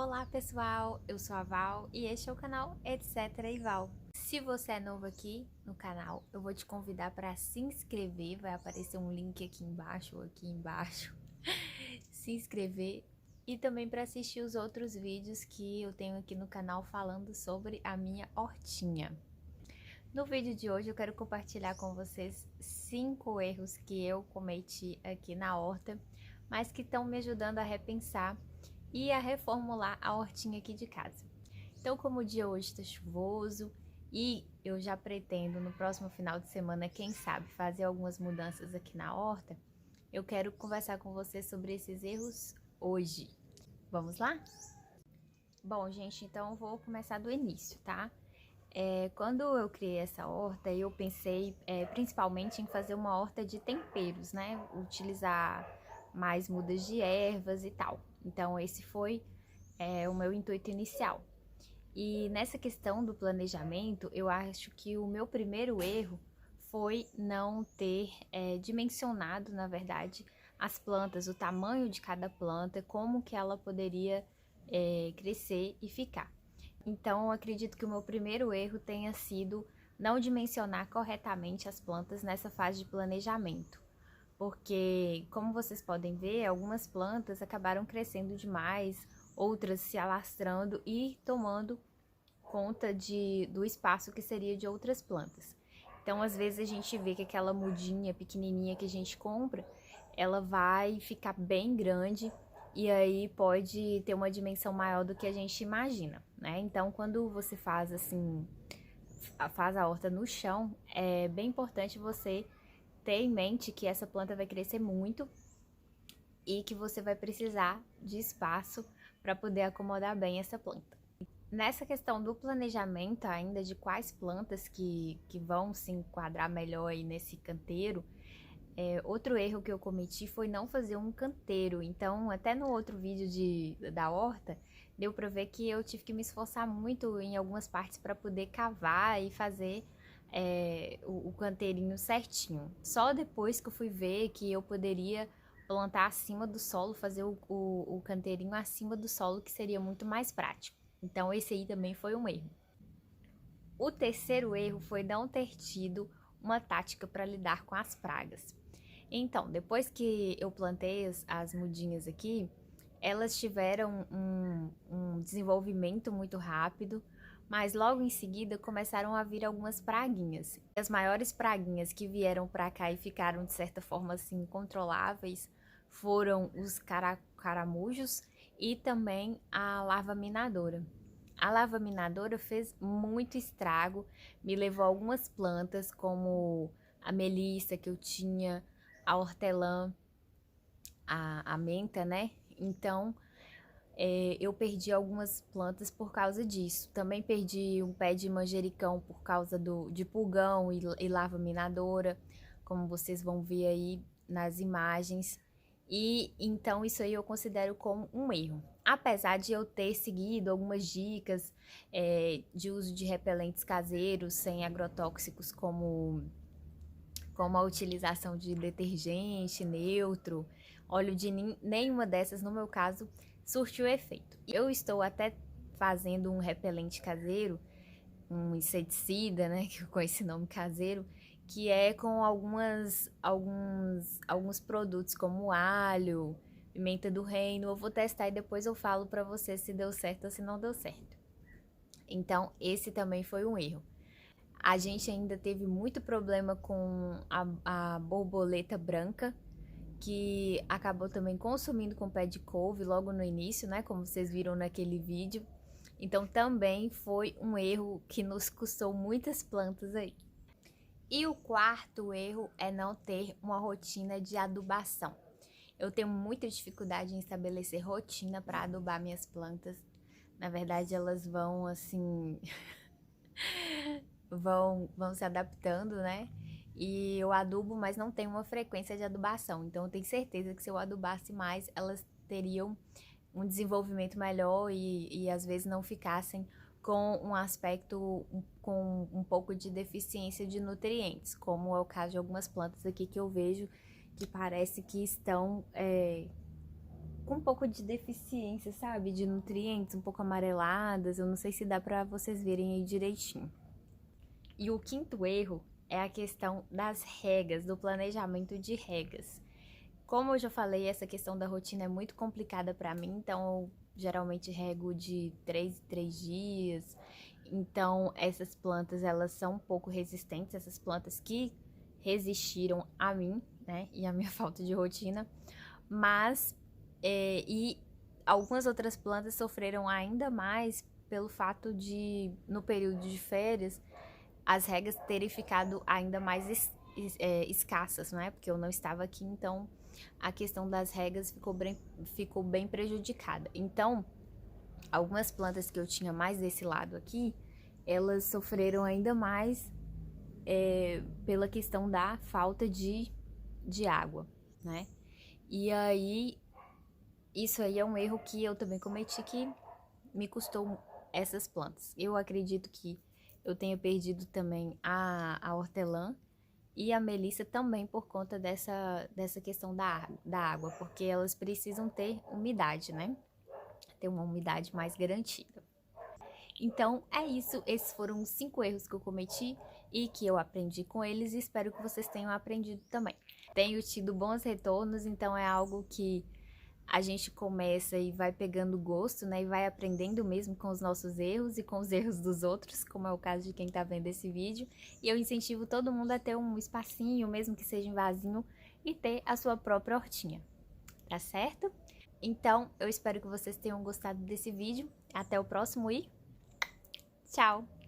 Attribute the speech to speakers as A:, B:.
A: Olá pessoal, eu sou a Val e este é o canal Etc e Val. Se você é novo aqui no canal, eu vou te convidar para se inscrever, vai aparecer um link aqui embaixo ou aqui embaixo, se inscrever e também para assistir os outros vídeos que eu tenho aqui no canal falando sobre a minha hortinha. No vídeo de hoje eu quero compartilhar com vocês 5 erros que eu cometi aqui na horta, mas que estão me ajudando a repensar e a reformular a hortinha aqui de casa. Então, como o dia hoje está chuvoso e eu já pretendo no próximo final de semana, quem sabe, fazer algumas mudanças aqui na horta, eu quero conversar com vocês sobre esses erros hoje. Vamos lá? Bom, gente, então eu vou começar do início, tá? Quando eu criei essa horta, eu pensei principalmente em fazer uma horta de temperos, né? Utilizar mais mudas de ervas e tal. Então, esse foi o meu intuito inicial. E nessa questão do planejamento, eu acho que o meu primeiro erro foi não ter dimensionado, na verdade, as plantas, o tamanho de cada planta, como que ela poderia crescer e ficar. Então, eu acredito que o meu primeiro erro tenha sido não dimensionar corretamente as plantas nessa fase de planejamento. Porque, como vocês podem ver, algumas plantas acabaram crescendo demais, outras se alastrando e tomando conta do espaço que seria de outras plantas. Então, às vezes a gente vê que aquela mudinha pequenininha que a gente compra, ela vai ficar bem grande e aí pode ter uma dimensão maior do que a gente imagina, né? Então, quando você faz assim, faz a horta no chão, é bem importante você ter em mente que essa planta vai crescer muito e que você vai precisar de espaço para poder acomodar bem essa planta. Nessa questão do planejamento ainda de quais plantas que vão se enquadrar melhor aí nesse canteiro, outro erro que eu cometi foi não fazer um canteiro. Então, até no outro vídeo da horta, deu para ver que eu tive que me esforçar muito em algumas partes para poder cavar e fazer o canteirinho certinho. Só depois que eu fui ver que eu poderia plantar acima do solo, fazer o canteirinho acima do solo, que seria muito mais prático. Então, esse aí também foi um erro. O terceiro erro foi não ter tido uma tática para lidar com as pragas. Então, depois que eu plantei as mudinhas aqui, elas tiveram um desenvolvimento muito rápido, mas logo em seguida começaram a vir algumas praguinhas. As maiores praguinhas que vieram para cá e ficaram de certa forma assim controláveis foram os caramujos e também a larva minadora. A larva minadora fez muito estrago, me levou algumas plantas como a melissa que eu tinha, a hortelã, a menta, né? Então, eu perdi algumas plantas por causa disso. Também perdi um pé de manjericão por causa de pulgão e larva minadora, como vocês vão ver aí nas imagens. E então isso aí eu considero como um erro. Apesar de eu ter seguido algumas dicas de uso de repelentes caseiros sem agrotóxicos, como a utilização de detergente neutro, óleo de nenhuma dessas, no meu caso, surtiu efeito. Eu estou até fazendo um repelente caseiro, um inseticida, né, com esse nome caseiro, que é com alguns produtos como alho, pimenta do reino. Eu vou testar e depois eu falo pra você se deu certo ou se não deu certo. Então, esse também foi um erro. A gente ainda teve muito problema com a borboleta branca, que acabou também consumindo com pé de couve logo no início, né? Como vocês viram naquele vídeo. Então também foi um erro que nos custou muitas plantas aí. E o quarto erro é não ter uma rotina de adubação. Eu tenho muita dificuldade em estabelecer rotina para adubar minhas plantas. Na verdade, elas vão assim vão se adaptando, né? E eu adubo, mas não tem uma frequência de adubação. Então eu tenho certeza que se eu adubasse mais, elas teriam um desenvolvimento melhor e às vezes não ficassem com um aspecto com um pouco de deficiência de nutrientes, como é o caso de algumas plantas aqui que eu vejo que parece que estão com um pouco de deficiência, sabe? De nutrientes, um pouco amareladas. Eu não sei se dá pra vocês verem aí direitinho. E o quinto erro é a questão das regas, do planejamento de regas. Como eu já falei, essa questão da rotina é muito complicada pra mim, então eu geralmente rego de 3 em 3 dias. Então essas plantas, elas são um pouco resistentes, essas plantas que resistiram a mim, né, e a minha falta de rotina. Mas, e algumas outras plantas sofreram ainda mais pelo fato de, no período de férias, as regas terem ficado ainda mais escassas, né? Porque eu não estava aqui, então a questão das regas ficou bem prejudicada. Então, algumas plantas que eu tinha mais desse lado aqui, elas sofreram ainda mais pela questão da falta de água, né? E aí, isso aí é um erro que eu também cometi que me custou essas plantas. Eu acredito que eu tenha perdido também a hortelã e a melissa também por conta dessa questão da água, porque elas precisam ter umidade, né? Ter uma umidade mais garantida. Então é isso, esses foram os 5 erros que eu cometi e que eu aprendi com eles e espero que vocês tenham aprendido também. Tenho tido bons retornos, então é algo que a gente começa e vai pegando gosto, né? E vai aprendendo mesmo com os nossos erros e com os erros dos outros, como é o caso de quem tá vendo esse vídeo. E eu incentivo todo mundo a ter um espacinho, mesmo que seja em vasinho, e ter a sua própria hortinha, tá certo? Então, eu espero que vocês tenham gostado desse vídeo. Até o próximo e tchau!